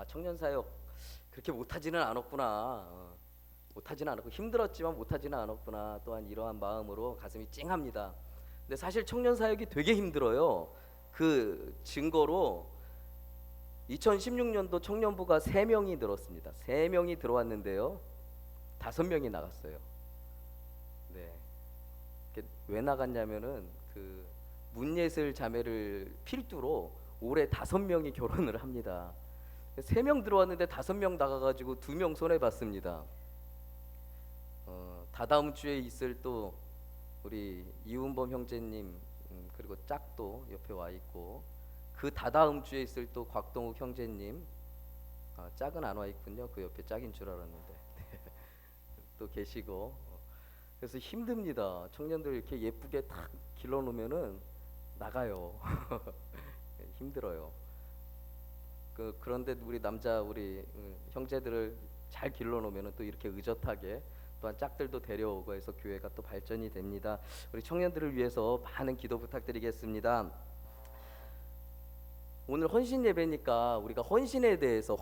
청년 사역 그렇게 못하지는 않았구나. 못하지는 않았고 힘들었지만 못하지는 않았구나. 또한 이러한 마음으로 가슴이 찡합니다. 근데 사실 청년 사역이 되게 힘들어요. 그 증거로 2016년도 청년부가 3명이 늘었습니다. 3명이 들어왔는데요. 5명이 나갔어요. 네. 왜 나갔냐면은 그 문예슬 자매를 필두로 올해 5명이 결혼을 합니다. 3명 들어왔는데 5명 나가가지고 2명 손해 봤습니다. 다다음 주에 있을 또 우리 이훈범 형제님, 그리고 짝도 옆에 와 있고, 그 다다음 주에 있을 또 곽동욱 형제님, 짝은 안 와 있군요. 그 옆에 짝인 줄 알았는데 또 계시고. 그래서 힘듭니다. 청년들 이렇게 예쁘게 탁 길러놓으면은 나가요. 힘들어요. 그런데 우리 남자 우리 형제들을 잘 길러놓으면은 또 이렇게 의젓하게 또한 짝들도 데려오고 해서 교회가 또 발전이 됩니다. 우리 청년들을 위해서 많은 기도 부탁드리겠습니다. 오늘 헌신 예배니까 우리가 헌신에 대해서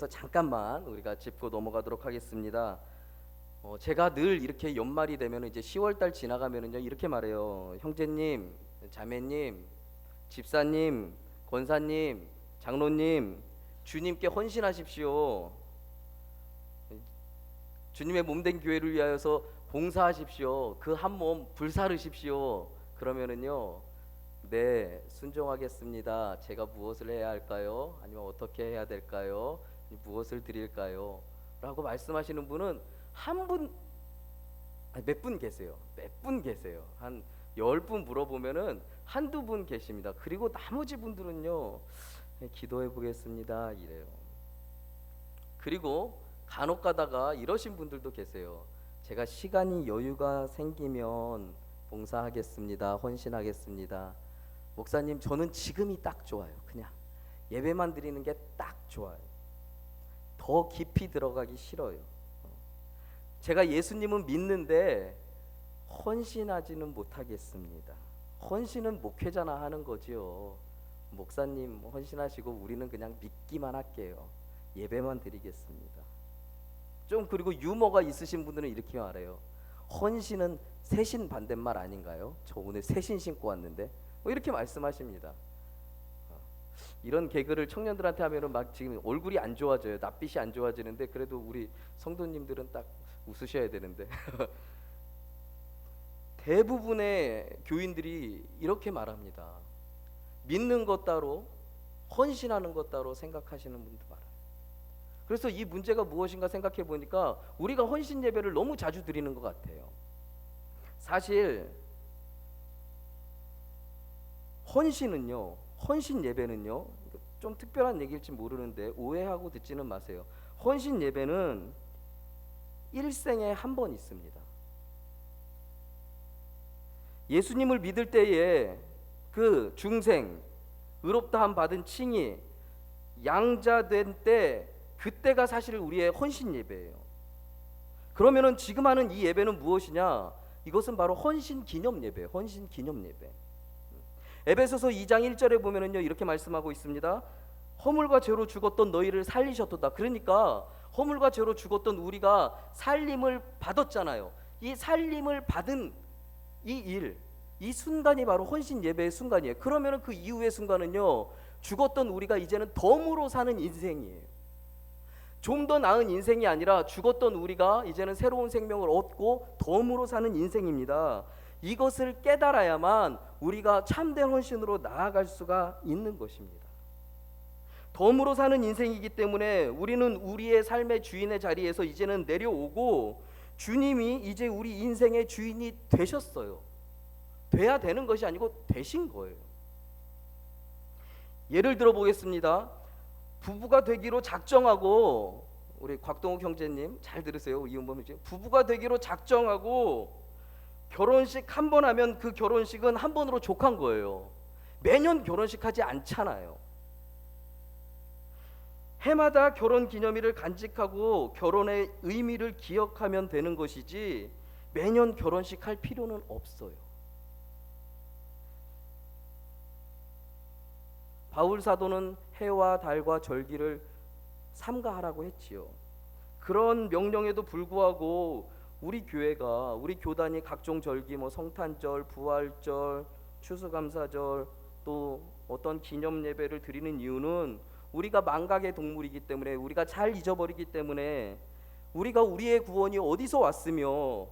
잠깐만 우리가 짚고 넘어가도록 하겠습니다. 제가 늘 이렇게 연말이 되면 이제 10월달 지나가면은요 이렇게 말해요. 형제님, 자매님, 집사님, 권사님, 장로님, 주님께 헌신하십시오. 주님의 몸된 교회를 위하여서 봉사하십시오. 그 한 몸 불사르십시오. 그러면은요, 네, 순종하겠습니다. 제가 무엇을 해야 할까요? 아니면 어떻게 해야 될까요? 무엇을 드릴까요? 라고 말씀하시는 분은 몇 분 계세요. 몇 분 계세요. 한 10분 물어보면은 한두 분 계십니다. 그리고 나머지 분들은요, 기도해 보겠습니다 이래요. 그리고 간혹 가다가 이러신 분들도 계세요. 제가 시간이 여유가 생기면 봉사하겠습니다. 헌신하겠습니다. 목사님, 저는 지금이 딱 좋아요. 그냥 예배만 드리는 게 딱 좋아요. 더 깊이 들어가기 싫어요. 제가 예수님은 믿는데 헌신하지는 못하겠습니다. 헌신은 목회자나 하는 거지요. 목사님 헌신하시고 우리는 그냥 믿기만 할게요. 예배만 드리겠습니다. 좀 그리고 유머가 있으신 분들은 이렇게 말해요. 헌신은 새신 반대말 아닌가요? 저 오늘 새신 신고 왔는데 이렇게 말씀하십니다. 이런 개그를 청년들한테 하면은 막 지금 얼굴이 안 좋아져요. 낯빛이 안 좋아지는데 그래도 우리 성도님들은 딱 웃으셔야 되는데 대부분의 교인들이 이렇게 말합니다. 믿는 것 따로 헌신하는 것 따로 생각하시는 분도 많아요. 그래서 이 문제가 무엇인가 생각해 보니까 우리가 헌신 예배를 너무 자주 드리는 것 같아요. 사실 헌신 예배는요 좀 특별한 얘기일지 모르는데 오해하고 듣지는 마세요. 헌신 예배는 일생에 한 번 있습니다. 예수님을 믿을 때에 그 중생 의롭다함 받은 칭이 양자된 때, 그때가 사실 우리의 헌신 예배예요. 그러면은 지금 하는 이 예배는 무엇이냐? 이것은 바로 헌신 기념 예배예요. 헌신 기념 예배. 에베소서 2장 1절에 보면은요 이렇게 말씀하고 있습니다. 허물과 죄로 죽었던 너희를 살리셨도다. 그러니까 허물과 죄로 죽었던 우리가 살림을 받았잖아요. 이 살림을 받은 이 순간이 바로 헌신 예배의 순간이에요. 그러면은 그 이후의 순간은요 죽었던 우리가 이제는 덤으로 사는 인생이에요. 좀 더 나은 인생이 아니라 죽었던 우리가 이제는 새로운 생명을 얻고 덤으로 사는 인생입니다. 이것을 깨달아야만 우리가 참된 헌신으로 나아갈 수가 있는 것입니다. 덤으로 사는 인생이기 때문에 우리는 우리의 삶의 주인의 자리에서 이제는 내려오고 주님이 이제 우리 인생의 주인이 되셨어요. 돼야 되는 것이 아니고 되신 거예요. 예를 들어 보겠습니다. 부부가 되기로 작정하고, 우리 곽동욱 형제님 잘 들으세요. 이은범 형제, 부부가 되기로 작정하고 결혼식 한 번 하면 그 결혼식은 한 번으로 족한 거예요. 매년 결혼식 하지 않잖아요. 해마다 결혼 기념일을 간직하고 결혼의 의미를 기억하면 되는 것이지 매년 결혼식 할 필요는 없어요. 바울 사도는 해와 달과 절기를 삼가하라고 했지요. 그런 명령에도 불구하고 우리 교회가, 우리 교단이 각종 절기, 성탄절, 부활절, 추수감사절, 또 어떤 기념 예배를 드리는 이유는 우리가 망각의 동물이기 때문에, 우리가 잘 잊어버리기 때문에, 우리가 우리의 구원이 어디서 왔으며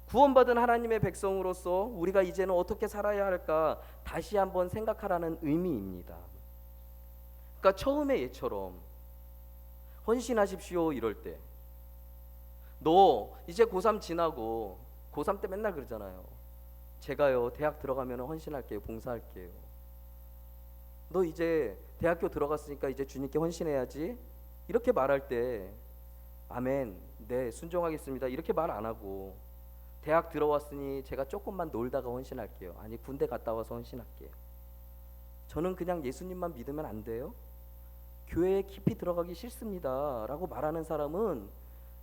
구원받은 하나님의 백성으로서 우리가 이제는 어떻게 살아야 할까 다시 한번 생각하라는 의미입니다. 그러니까 처음에 얘처럼 헌신하십시오 이럴 때, 너 이제 고3 지나고, 고3 때 맨날 그러잖아요. 제가요 대학 들어가면 헌신할게요, 봉사할게요. 너 이제 대학교 들어갔으니까 이제 주님께 헌신해야지, 이렇게 말할 때 아멘, 네 순종하겠습니다 이렇게 말 안 하고, 대학 들어왔으니 제가 조금만 놀다가 헌신할게요, 아니 군대 갔다 와서 헌신할게요. 저는 그냥 예수님만 믿으면 안 돼요? 교회에 깊이 들어가기 싫습니다 라고 말하는 사람은,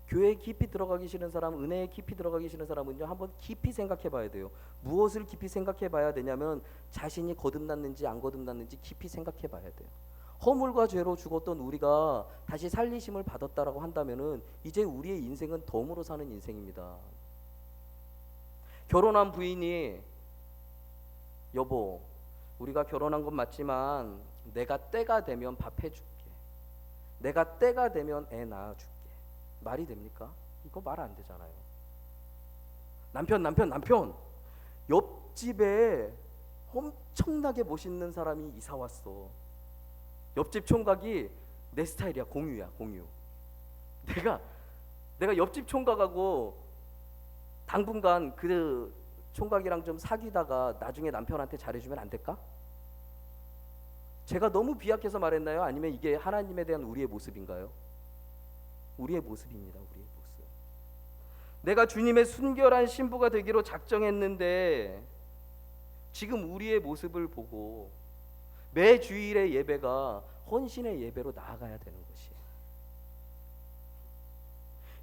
교회에 깊이 들어가기 싫은 사람, 은혜에 깊이 들어가기 싫은 사람은요, 한번 깊이 생각해 봐야 돼요. 무엇을 깊이 생각해 봐야 되냐면, 자신이 거듭났는지 안 거듭났는지 깊이 생각해 봐야 돼요. 허물과 죄로 죽었던 우리가 다시 살리심을 받았다라고 한다면은 이제 우리의 인생은 덤으로 사는 인생입니다. 결혼한 부인이, 여보 우리가 결혼한 건 맞지만 내가 때가 되면 밥 해줄게, 내가 때가 되면 애 낳아줄게, 말이 됩니까? 이거 말 안 되잖아요. 남편 옆집에 엄청나게 멋있는 사람이 이사 왔어. 옆집 총각이 내 스타일이야. 공유. 내가 옆집 총각하고 당분간 그 총각이랑 좀 사귀다가 나중에 남편한테 잘해주면 안 될까? 제가 너무 비약해서 말했나요? 아니면 이게 하나님에 대한 우리의 모습인가요? 우리의 모습입니다. 우리의 모습. 내가 주님의 순결한 신부가 되기로 작정했는데 지금 우리의 모습을 보고 매 주일의 예배가 헌신의 예배로 나아가야 되는 것이에요.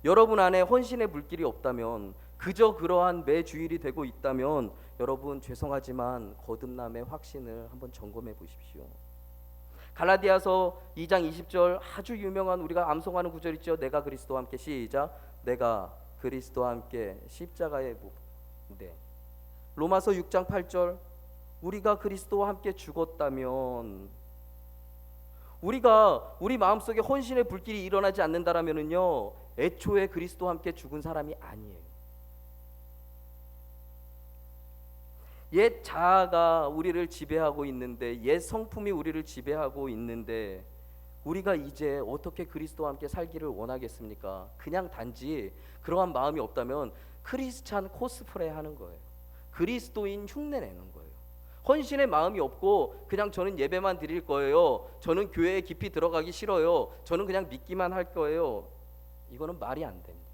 여러분 안에 헌신의 불길이 없다면, 그저 그러한 매 주일이 되고 있다면, 여러분 죄송하지만 거듭남의 확신을 한번 점검해 보십시오. 갈라디아서 2장 20절 아주 유명한, 우리가 암송하는 구절 있죠. 내가 그리스도와 함께, 시작, 내가 그리스도와 함께 십자가에 못. 네. 로마서 6장 8절 우리가 그리스도와 함께 죽었다면, 우리가 우리 마음속에 헌신의 불길이 일어나지 않는다라면은요, 애초에 그리스도와 함께 죽은 사람이 아니에요. 옛 자아가 우리를 지배하고 있는데, 옛 성품이 우리를 지배하고 있는데, 우리가 이제 어떻게 그리스도와 함께 살기를 원하겠습니까? 그냥 단지 그러한 마음이 없다면 크리스찬 코스프레 하는 거예요. 그리스도인 흉내 내는 거예요. 헌신의 마음이 없고 그냥 저는 예배만 드릴 거예요, 저는 교회에 깊이 들어가기 싫어요, 저는 그냥 믿기만 할 거예요. 이거는 말이 안 됩니다.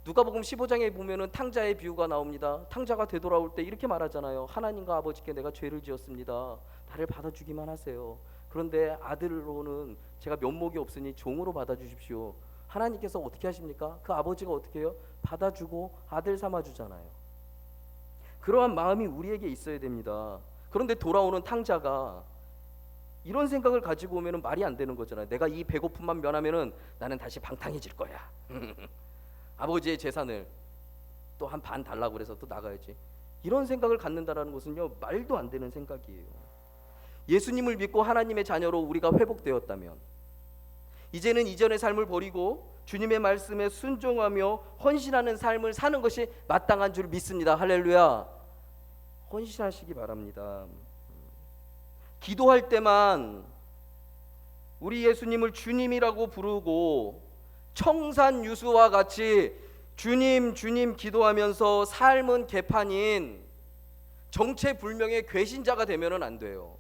누가복음 15장에 보면은 탕자의 비유가 나옵니다. 탕자가 되돌아올 때 이렇게 말하잖아요. 하나님과 아버지께 내가 죄를 지었습니다, 나를 받아주기만 하세요. 그런데 아들로는 제가 면목이 없으니 종으로 받아주십시오. 하나님께서 어떻게 하십니까? 그 아버지가 어떻게 해요? 받아주고 아들 삼아주잖아요. 그러한 마음이 우리에게 있어야 됩니다. 그런데 돌아오는 탕자가 이런 생각을 가지고 오면은 말이 안 되는 거잖아요. 내가 이 배고픔만 면하면은 나는 다시 방탕해질 거야. 아버지의 재산을 또 한 반 달라고 그래서 또 나가야지. 이런 생각을 갖는다라는 것은요, 말도 안 되는 생각이에요. 예수님을 믿고 하나님의 자녀로 우리가 회복되었다면, 이제는 이전의 삶을 버리고 주님의 말씀에 순종하며 헌신하는 삶을 사는 것이 마땅한 줄 믿습니다. 할렐루야. 헌신하시기 바랍니다. 기도할 때만 우리 예수님을 주님이라고 부르고 청산유수와 같이 주님 주님 기도하면서 삶은 개판인 정체불명의 괘씸자가 되면은 안 돼요.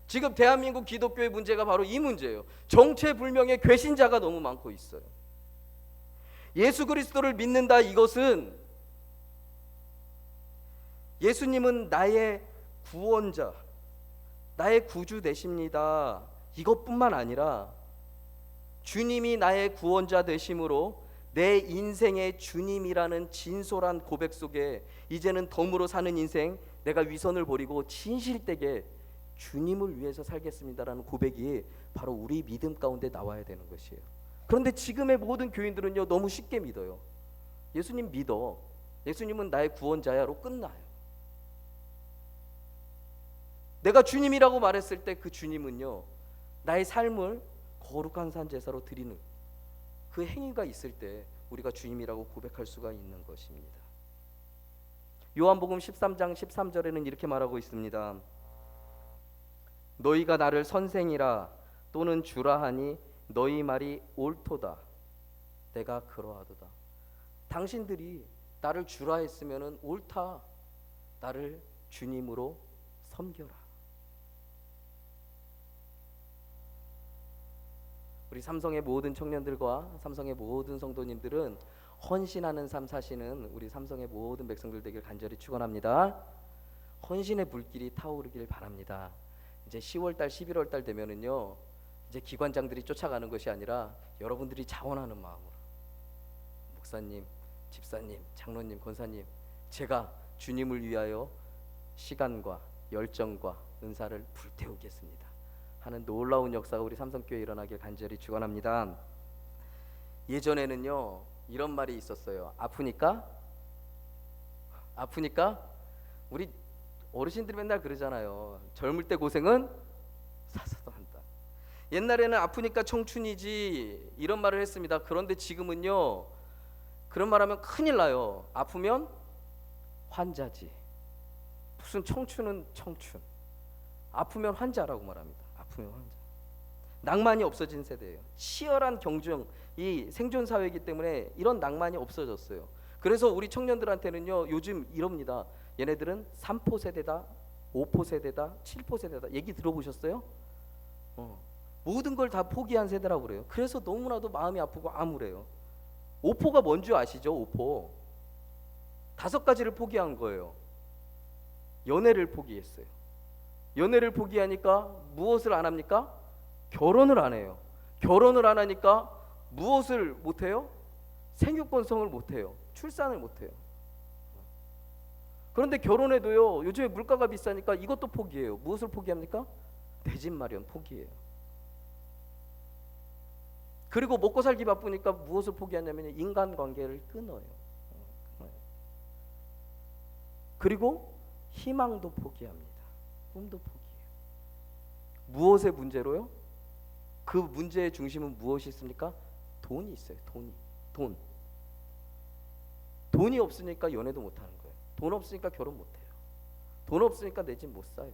지금 대한민국 기독교의 문제가 바로 이 문제예요. 정체불명의 괘씸자가 너무 많고 있어요. 예수 그리스도를 믿는다, 이것은 예수님은 나의 구원자, 나의 구주 되십니다, 이것뿐만 아니라 주님이 나의 구원자 되심으로 내 인생의 주님이라는 진솔한 고백 속에 이제는 덤으로 사는 인생, 내가 위선을 버리고 진실되게 주님을 위해서 살겠습니다라는 고백이 바로 우리 믿음 가운데 나와야 되는 것이에요. 그런데 지금의 모든 교인들은요, 너무 쉽게 믿어요. 예수님 믿어, 예수님은 나의 구원자야로 끝나요. 내가 주님이라고 말했을 때 그 주님은요, 나의 삶을 거룩한 산 제사로 드리는 그 행위가 있을 때 우리가 주님이라고 고백할 수가 있는 것입니다. 요한복음 13장 13절에는 이렇게 말하고 있습니다. 너희가 나를 선생이라 또는 주라 하니 너희 말이 옳도다. 내가 그러하도다. 당신들이 나를 주라 했으면 옳다. 나를 주님으로 섬겨라. 우리 삼성의 모든 청년들과 삼성의 모든 성도님들은 헌신하는 삶 사시는 우리 삼성의 모든 백성들 되길 간절히 축원합니다. 헌신의 불길이 타오르길 바랍니다. 이제 10월달 11월달 되면은요, 이제 기관장들이 쫓아가는 것이 아니라 여러분들이 자원하는 마음으로, 목사님, 집사님, 장로님, 권사님, 제가 주님을 위하여 시간과 열정과 은사를 불태우겠습니다 하는 놀라운 역사가 우리 삼성교회에 일어나길 간절히 축원합니다. 예전에는요, 이런 말이 있었어요. 아프니까 우리 어르신들이 맨날 그러잖아요. 젊을 때 고생은 사서도 한다. 옛날에는 아프니까 청춘이지 이런 말을 했습니다. 그런데 지금은요, 그런 말하면 큰일 나요. 아프면 환자지. 무슨 청춘은 청춘, 아프면 환자라고 말합니다. 아프면 환자. 낭만이 없어진 세대예요. 치열한 경쟁, 이 생존 사회이기 때문에 이런 낭만이 없어졌어요. 그래서 우리 청년들한테는요, 요즘 이럽니다. 얘네들은 3포 세대다, 5포 세대다, 7포 세대다. 얘기 들어보셨어요? 모든 걸 다 포기한 세대라고 그래요. 그래서 너무나도 마음이 아프고 암울해요. 5포가 뭔지 아시죠? 5포 5가지를 포기한 거예요. 연애를 포기했어요. 연애를 포기하니까 무엇을 안 합니까? 결혼을 안 해요. 결혼을 안 하니까 무엇을 못 해요? 생육번성을 못 해요. 출산을 못 해요. 그런데 결혼해도요, 요즘에 물가가 비싸니까 이것도 포기해요. 무엇을 포기합니까? 내 집 마련 포기해요. 그리고 먹고 살기 바쁘니까 무엇을 포기하냐면 인간관계를 끊어요. 그리고 희망도 포기합니다. 꿈도 포기해요. 무엇의 문제로요? 그 문제의 중심은 무엇이 있습니까? 돈이 있어요. 돈이 없으니까 연애도 못하는 거예요. 돈 없으니까 결혼 못해요. 돈 없으니까 내 집 못 사요.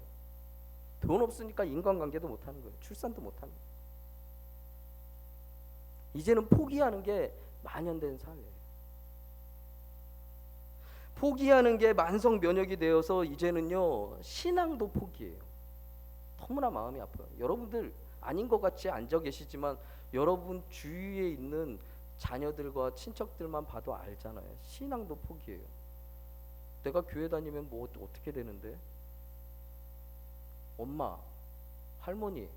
돈 없으니까 인간관계도 못하는 거예요. 출산도 못하는 거예요. 이제는 포기하는 게 만연된 사회예요. 포기하는 게 만성 면역이 되어서 이제는요, 신앙도 포기해요. 너무나 마음이 아파요. 여러분들 아닌 것 같이 앉아 계시지만 여러분 주위에 있는 자녀들과 친척들만 봐도 알잖아요. 신앙도 포기해요. 내가 교회 다니면 뭐 어떻게 되는데? 엄마, 할머니,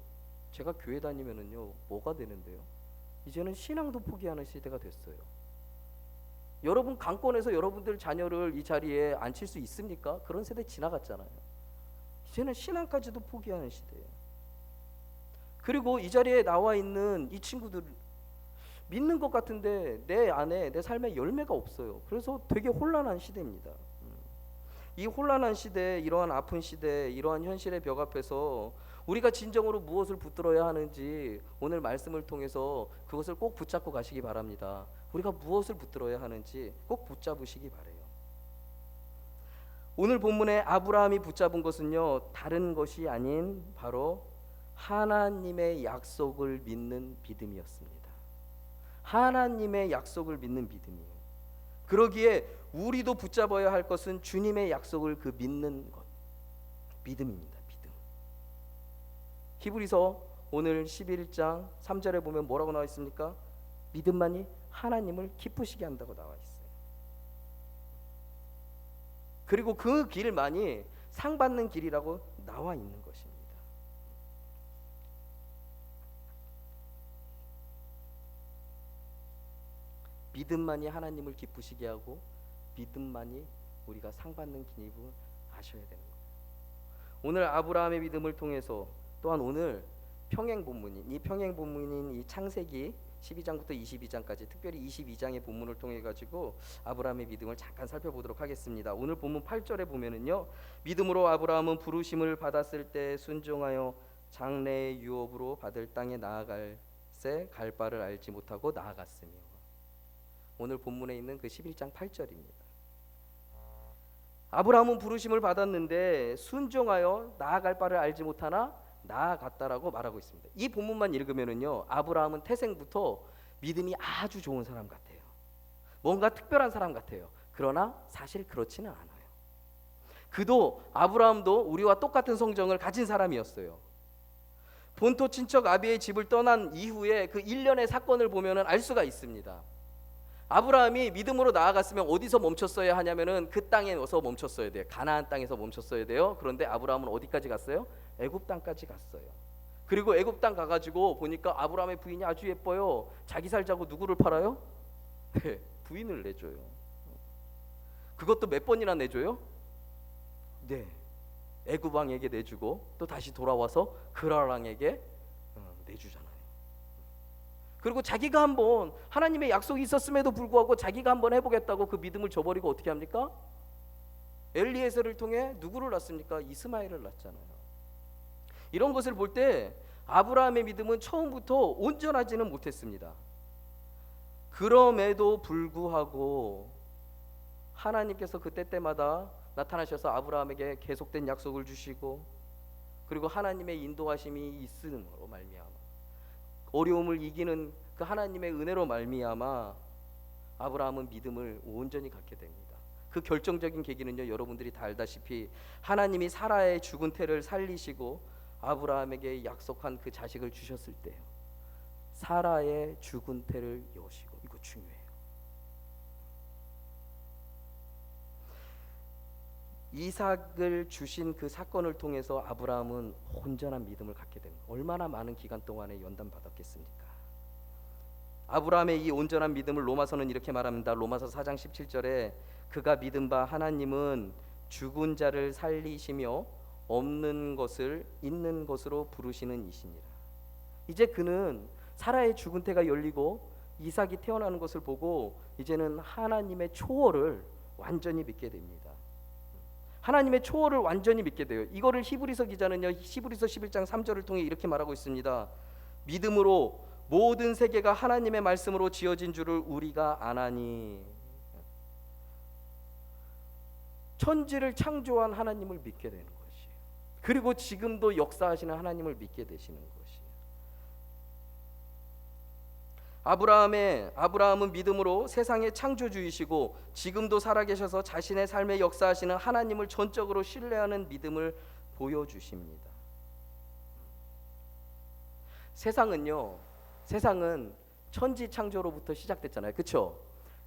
제가 교회 다니면은요, 뭐가 되는데요? 이제는 신앙도 포기하는 시대가 됐어요. 여러분 강권에서 여러분들 자녀를 이 자리에 앉힐 수 있습니까? 그런 세대 지나갔잖아요. 이제는 신앙까지도 포기하는 시대예요. 그리고 이 자리에 나와 있는 이 친구들 믿는 것 같은데 내 안에 내 삶에 열매가 없어요. 그래서 되게 혼란한 시대입니다. 이 혼란한 시대, 이러한 아픈 시대, 이러한 현실의 벽 앞에서 우리가 진정으로 무엇을 붙들어야 하는지 오늘 말씀을 통해서 그것을 꼭 붙잡고 가시기 바랍니다. 우리가 무엇을 붙들어야 하는지 꼭 붙잡으시기 바래요. 오늘 본문에 아브라함이 붙잡은 것은요, 다른 것이 아닌 바로 하나님의 약속을 믿는 믿음이었습니다. 하나님의 약속을 믿는 믿음이에요. 그러기에 우리도 붙잡아야 할 것은 주님의 약속을 믿는 것, 믿음입니다. 믿음. 히브리서 오늘 11장 3절에 보면 뭐라고 나와 있습니까? 믿음만이 하나님을 기쁘시게 한다고 나와 있어요. 그리고 그 길만이 상 받는 길이라고 나와 있는 것입니다. 믿음만이 하나님을 기쁘시게 하고 믿음만이 우리가 상 받는 길임을 아셔야 되는 거예요. 오늘 아브라함의 믿음을 통해서 또한 오늘 평행 본문인 이 창세기 12장부터 22장까지, 특별히 22장의 본문을 통해 가지고 아브라함의 믿음을 잠깐 살펴보도록 하겠습니다. 오늘 본문 8절에 보면은요, 믿음으로 아브라함은 부르심을 받았을 때 순종하여 장래의 유업으로 받을 땅에 나아갈새 갈 바를 알지 못하고 나아갔으며. 오늘 본문에 있는 그 11장 8절입니다. 아브라함은 부르심을 받았는데 순종하여 나아갈 바를 알지 못하나 나아갔다라고 말하고 있습니다. 이 본문만 읽으면은요, 아브라함은 태생부터 믿음이 아주 좋은 사람 같아요. 뭔가 특별한 사람 같아요. 그러나 사실 그렇지는 않아요. 아브라함도 우리와 똑같은 성정을 가진 사람이었어요. 본토 친척 아비의 집을 떠난 이후에 그 일련의 사건을 보면은 알 수가 있습니다. 아브라함이 믿음으로 나아갔으면 어디서 멈췄어야 하냐면은 그 땅에서 멈췄어야 돼요. 가나안 땅에서 멈췄어야 돼요. 그런데 아브라함은 어디까지 갔어요? 애굽 땅까지 갔어요. 그리고 애굽 땅 가가지고 보니까 아브라함의 부인이 아주 예뻐요. 자기 살자고 누구를 팔아요? 네, 부인을 내줘요. 그것도 몇 번이나 내줘요? 네, 애굽 왕에게 내주고 또 다시 돌아와서 그랄 왕에게 내주잖아요. 그리고 자기가 한번 하나님의 약속이 있었음에도 불구하고 자기가 한번 해보겠다고 그 믿음을 저버리고 어떻게 합니까? 엘리에셀을 통해 누구를 낳습니까? 이스마엘을 낳잖아요. 이런 것을 볼 때 아브라함의 믿음은 처음부터 온전하지는 못했습니다. 그럼에도 불구하고 하나님께서 그때마다 나타나셔서 아브라함에게 계속된 약속을 주시고, 그리고 하나님의 인도하심이 있음으로 말미암아, 어려움을 이기는 그 하나님의 은혜로 말미암아 아브라함은 믿음을 온전히 갖게 됩니다. 그 결정적인 계기는요, 여러분들이 다 알다시피 하나님이 사라의 죽은 태를 살리시고 아브라함에게 약속한 그 자식을 주셨을 때요, 사라의 죽은 태를 여시고, 이거 중요해요. 이삭을 주신 그 사건을 통해서 아브라함은 온전한 믿음을 갖게 됩니다. 얼마나 많은 기간 동안에 연단받았겠습니까? 아브라함의 이 온전한 믿음을 로마서는 이렇게 말합니다. 로마서 4장 17절에 그가 믿은 바 하나님은 죽은 자를 살리시며 없는 것을 있는 것으로 부르시는 이시니라. 이제 그는 사라의 죽은 태가 열리고 이삭이 태어나는 것을 보고 이제는 하나님의 초월을 완전히 믿게 됩니다. 하나님의 초월을 완전히 믿게 돼요. 이거를 히브리서 기자는요, 히브리서 11장 3절을 통해 이렇게 말하고 있습니다. 믿음으로 모든 세계가 하나님의 말씀으로 지어진 줄을 우리가 아나니. 천지를 창조한 하나님을 믿게 되는 것이에요. 그리고 지금도 역사하시는 하나님을 믿게 되시는 것이에요. 아브라함은 믿음으로 세상의 창조주이시고 지금도 살아계셔서 자신의 삶에 역사하시는 하나님을 전적으로 신뢰하는 믿음을 보여주십니다. 세상은 천지 창조로부터 시작됐잖아요. 그렇죠?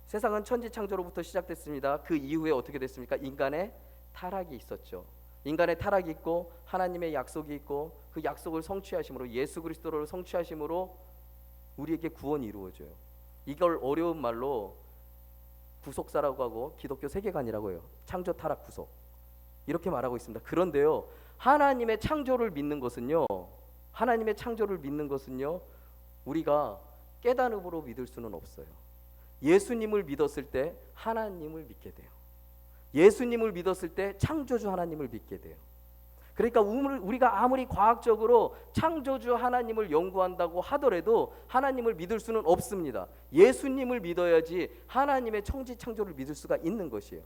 세상은 천지 창조로부터 시작됐습니다. 그 이후에 어떻게 됐습니까? 인간의 타락이 있었죠. 인간의 타락이 있고 하나님의 약속이 있고, 그 약속을 성취하심으로, 예수 그리스도를 성취하심으로 우리에게 구원이 이루어져요. 이걸 어려운 말로 구속사라고 하고 기독교 세계관이라고 해요. 창조, 타락, 구속, 이렇게 말하고 있습니다. 그런데요, 하나님의 창조를 믿는 것은요, 우리가 깨달음으로 믿을 수는 없어요. 예수님을 믿었을 때 하나님을 믿게 돼요. 예수님을 믿었을 때 창조주 하나님을 믿게 돼요. 그러니까 우리가 아무리 과학적으로 창조주 하나님을 연구한다고 하더라도 하나님을 믿을 수는 없습니다. 예수님을 믿어야지 하나님의 천지 창조를 믿을 수가 있는 것이에요.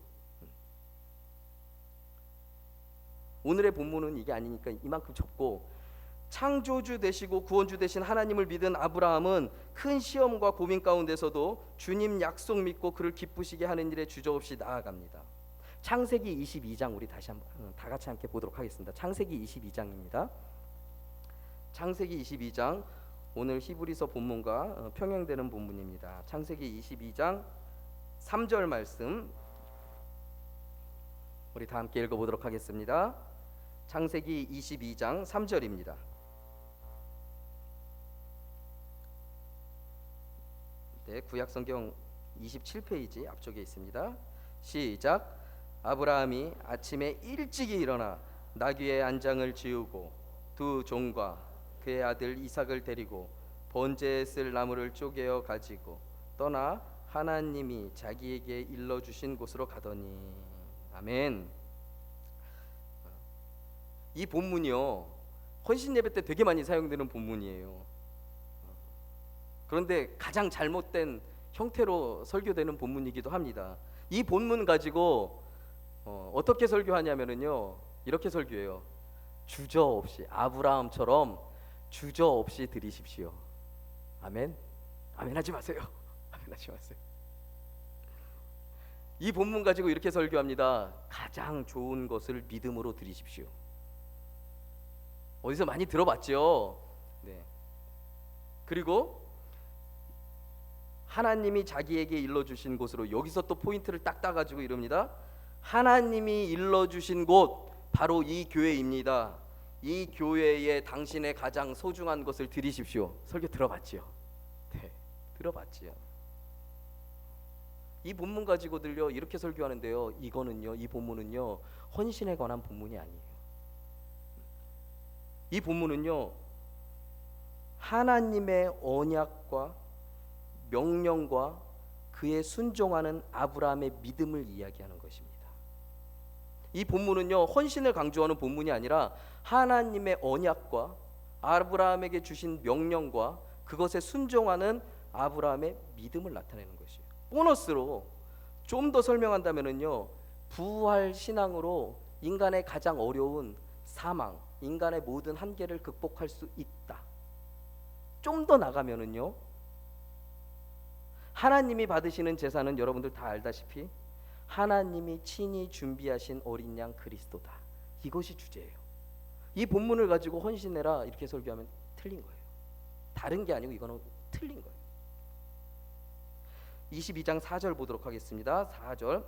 오늘의 본문은 이게 아니니까 이만큼 접고, 창조주 되시고 구원주 되신 하나님을 믿은 아브라함은 큰 시험과 고민 가운데서도 주님 약속 믿고 그를 기쁘시게 하는 일에 주저없이 나아갑니다. 창세기 22장 우리 다시 한번 다 같이 함께 보도록 하겠습니다. 창세기 22장입니다. 창세기 22장, 오늘 히브리서 본문과 평행되는 본문입니다. 창세기 22장 3절 말씀 우리 다 함께 읽어보도록 하겠습니다. 창세기 22장 3절입니다. 네, 구약성경 27페이지 앞쪽에 있습니다. 시작. 아브라함이 아침에 일찍이 일어나 나귀의 안장을 지우고 두 종과 그의 아들 이삭을 데리고 번제에 쓸 나무를 쪼개어 가지고 떠나 하나님이 자기에게 일러주신 곳으로 가더니. 아멘. 이 본문이요, 헌신 예배 때 되게 많이 사용되는 본문이에요. 그런데 가장 잘못된 형태로 설교되는 본문이기도 합니다. 이 본문 가지고 어떻게 설교하냐면요, 이렇게 설교해요. 주저없이, 아브라함처럼 주저없이 드리십시오. 아멘. 아멘 하지 마세요. 아멘 하지 마세요. 이 본문 가지고 이렇게 설교합니다. 가장 좋은 것을 믿음으로 드리십시오. 어디서 많이 들어봤죠? 네. 그리고 하나님이 자기에게 일러주신 곳으로, 여기서 또 포인트를 딱 따가지고 이럽니다. 하나님이 일러주신 곳, 바로 이 교회입니다. 이 교회에 당신의 가장 소중한 것을 드리십시오. 설교 들어봤지요? 네, 들어봤지요. 이 본문 가지고들요 이렇게 설교하는데요, 이거는요, 이 본문은요 헌신에 관한 본문이 아니에요. 이 본문은요 하나님의 언약과 명령과 그의 순종하는 아브라함의 믿음을 이야기하는 것입니다. 이 본문은요 헌신을 강조하는 본문이 아니라 하나님의 언약과 아브라함에게 주신 명령과 그것에 순종하는 아브라함의 믿음을 나타내는 것이에요. 보너스로 좀 더 설명한다면요, 부활 신앙으로 인간의 가장 어려운 사망, 인간의 모든 한계를 극복할 수 있다. 좀 더 나가면은요, 하나님이 받으시는 제사는 여러분들 다 알다시피 하나님이 친히 준비하신 어린 양 그리스도다. 이것이 주제예요. 이 본문을 가지고 헌신해라 이렇게 설교하면 틀린 거예요. 다른 게 아니고 이거는 틀린 거예요. 22장 4절 보도록 하겠습니다. 4절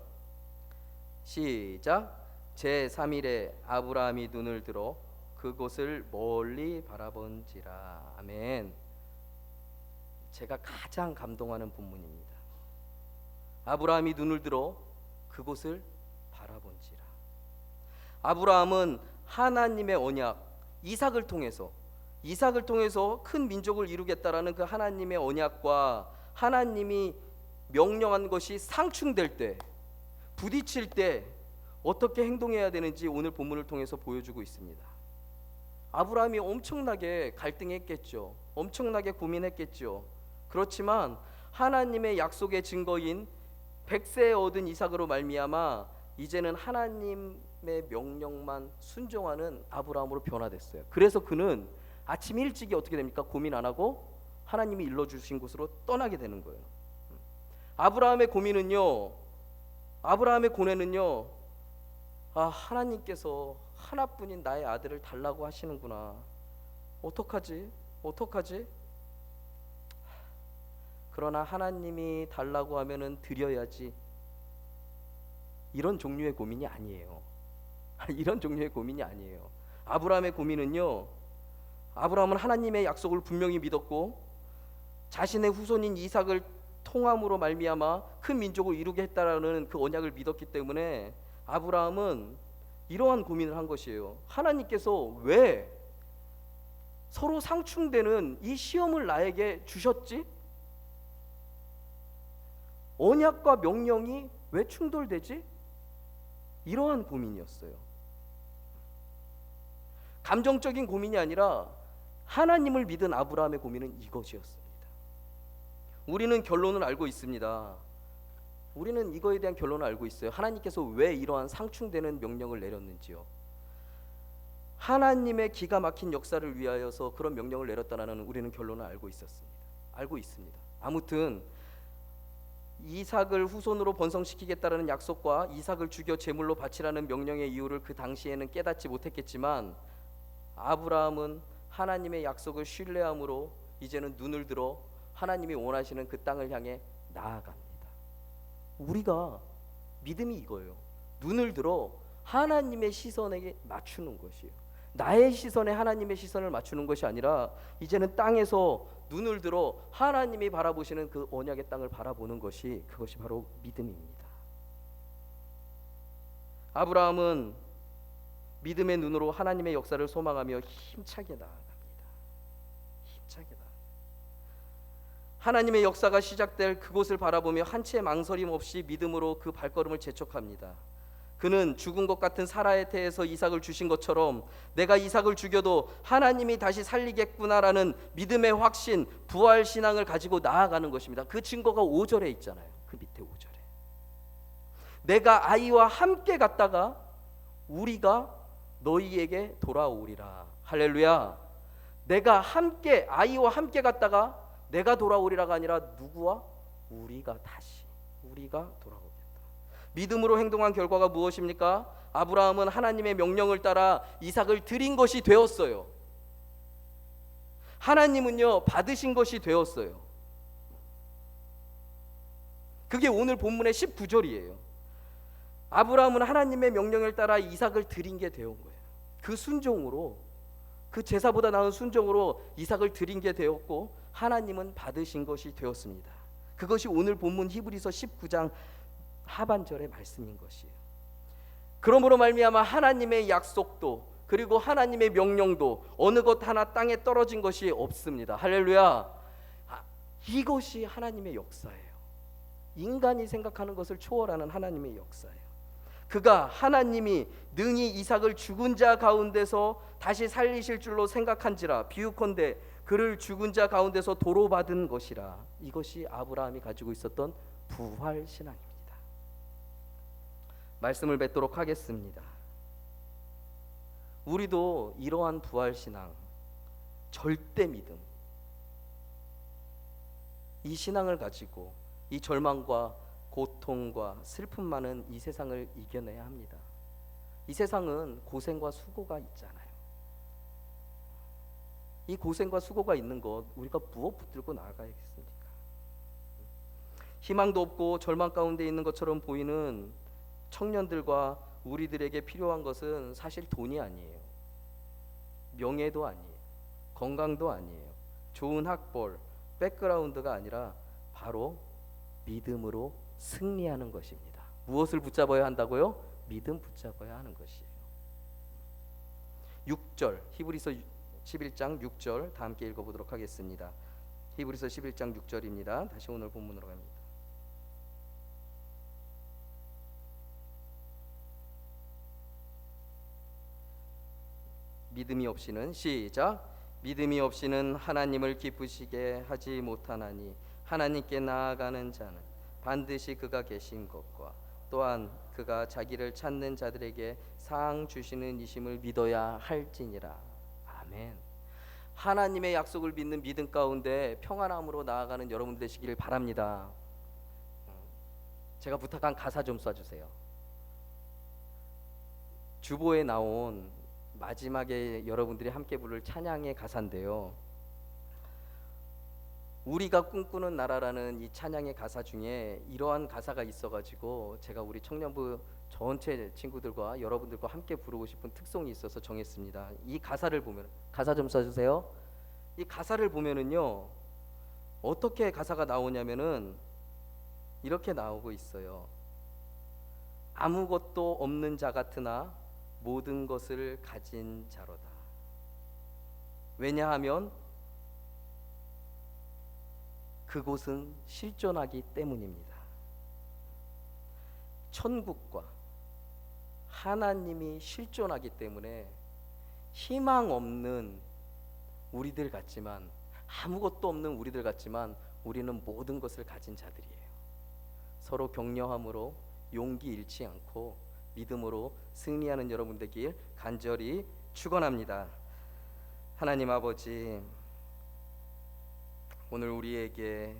시작. 제3일에 아브라함이 눈을 들어 그곳을 멀리 바라본지라. 아멘. 제가 가장 감동하는 본문입니다. 아브라함이 눈을 들어 그곳을 바라본지라. 아브라함은 하나님의 언약 이삭을 통해서 큰 민족을 이루겠다라는 그 하나님의 언약과 하나님이 명령한 것이 상충될 때, 부딪힐 때 어떻게 행동해야 되는지 오늘 본문을 통해서 보여주고 있습니다. 아브라함이 엄청나게 갈등했겠죠. 엄청나게 고민했겠죠. 그렇지만 하나님의 약속의 증거인 100세에 얻은 이삭으로 말미암아 이제는 하나님의 명령만 순종하는 아브라함으로 변화됐어요. 그래서 그는 아침 일찍이 어떻게 됩니까? 고민 안 하고 하나님이 일러주신 곳으로 떠나게 되는 거예요. 아브라함의 고민은요, 아브라함의 고뇌는요, 하나님께서 하나뿐인 나의 아들을 달라고 하시는구나. 어떡하지? 그러나 하나님이 달라고 하면은 드려야지. 이런 종류의 고민이 아니에요. 이런 종류의 고민이 아니에요. 아브라함의 고민은요, 아브라함은 하나님의 약속을 분명히 믿었고 자신의 후손인 이삭을 통함으로 말미암아 큰 민족을 이루게 했다라는 그 언약을 믿었기 때문에 아브라함은 이러한 고민을 한 것이에요. 하나님께서 왜 서로 상충되는 이 시험을 나에게 주셨지? 언약과 명령이 왜 충돌되지? 이러한 고민이었어요. 감정적인 고민이 아니라 하나님을 믿은 아브라함의 고민은 이것이었습니다. 우리는 결론을 알고 있습니다. 우리는 이거에 대한 결론을 알고 있어요. 하나님께서 왜 이러한 상충되는 명령을 내렸는지요. 하나님의 기가 막힌 역사를 위하여서 그런 명령을 내렸다는 우리는 결론을 알고 있습니다. 아무튼 이삭을 후손으로 번성시키겠다라는 약속과 이삭을 죽여 제물로 바치라는 명령의 이유를 그 당시에는 깨닫지 못했겠지만 아브라함은 하나님의 약속을 신뢰함으로 이제는 눈을 들어 하나님이 원하시는 그 땅을 향해 나아갑니다. 우리가 믿음이 이거예요. 눈을 들어 하나님의 시선에게 맞추는 것이에요. 나의 시선에 하나님의 시선을 맞추는 것이 아니라 이제는 땅에서 눈을 들어 하나님이 바라보시는 그 언약의 땅을 바라보는 것이, 그것이 바로 믿음입니다. 아브라함은 믿음의 눈으로 하나님의 역사를 소망하며 힘차게 나아갑니다. 하나님의 역사가 시작될 그곳을 바라보며 한치의 망설임 없이 믿음으로 그 발걸음을 재촉합니다. 그는 죽은 것 같은 사라의 태에서 이삭을 주신 것처럼 내가 이삭을 죽여도 하나님이 다시 살리겠구나라는 믿음의 확신, 부활 신앙을 가지고 나아가는 것입니다. 그 증거가 5절에 있잖아요. 그 밑에 5절에 내가 아이와 함께 갔다가 우리가 너희에게 돌아오리라. 할렐루야. 내가 함께 아이와 함께 갔다가 내가 돌아오리라가 아니라 누구와? 우리가 돌아오겠다. 믿음으로 행동한 결과가 무엇입니까? 아브라함은 하나님의 명령을 따라 이삭을 드린 것이 되었어요. 하나님은요 받으신 것이 되었어요. 그게 오늘 본문의 19절이에요. 아브라함은 하나님의 명령을 따라 이삭을 드린 게 되온 거예요. 그 순종으로, 그 제사보다 나은 순종으로 이삭을 드린 게 되었고 하나님은 받으신 것이 되었습니다. 그것이 오늘 본문 히브리서 19장 하반절의 말씀인 것이에요. 그러므로 말미암아 하나님의 약속도 그리고 하나님의 명령도 어느 것 하나 땅에 떨어진 것이 없습니다. 할렐루야. 이것이 하나님의 역사예요. 인간이 생각하는 것을 초월하는 하나님의 역사예요. 그가 하나님이 능히 이삭을 죽은 자 가운데서 다시 살리실 줄로 생각한지라 비유컨대 그를 죽은 자 가운데서 도로 받은 것이라. 이것이 아브라함이 가지고 있었던 부활 신앙입니다. 말씀을 맺도록 하겠습니다. 우리도 이러한 부활 신앙, 절대 믿음, 이 신앙을 가지고 이 절망과 고통과 슬픔 많은 이 세상을 이겨내야 합니다. 이 세상은 고생과 수고가 있잖아요. 이 고생과 수고가 있는 것 우리가 무엇 붙들고 나아가야겠습니까? 희망도 없고 절망 가운데 있는 것처럼 보이는 청년들과 우리들에게 필요한 것은 사실 돈이 아니에요. 명예도 아니에요. 건강도 아니에요. 좋은 학벌, 백그라운드가 아니라 바로 믿음으로 승리하는 것입니다. 무엇을 붙잡아야 한다고요? 믿음 붙잡아야 하는 것이에요. 6절 히브리서 11장 6절 다 함께 읽어보도록 하겠습니다. 히브리서 11장 6절입니다. 다시 오늘 본문으로 갑니다. 믿음이 없이는 시작 믿음이 없이는 하나님을 기쁘시게 하지 못하나니 하나님께 나아가는 자는 반드시 그가 계신 것과 또한 그가 자기를 찾는 자들에게 상 주시는 이심을 믿어야 할지니라. 아멘. 하나님의 약속을 믿는 믿음 가운데 평안함으로 나아가는 여러분 되시기를 바랍니다. 제가 부탁한 가사 좀 써주세요. 주보에 나온 마지막에 여러분들이 함께 부를 찬양의 가사인데요, 우리가 꿈꾸는 나라라는 이 찬양의 가사 중에 이러한 가사가 있어가지고 제가 우리 청년부 전체 친구들과 여러분들과 함께 부르고 싶은 특성이 있어서 정했습니다. 이 가사를 보면, 가사 좀 써주세요. 이 가사를 보면은요 어떻게 가사가 나오냐면은 이렇게 나오고 있어요. 아무것도 없는 자 같으나 모든 것을 가진 자로다. 왜냐하면 그곳은 실존하기 때문입니다. 천국과 하나님이 실존하기 때문에 희망 없는 우리들 같지만, 아무것도 없는 우리들 같지만 우리는 모든 것을 가진 자들이에요. 서로 격려함으로 용기 잃지 않고 믿음으로 승리하는 여러분 되길 간절히 축원합니다. 하나님 아버지, 오늘 우리에게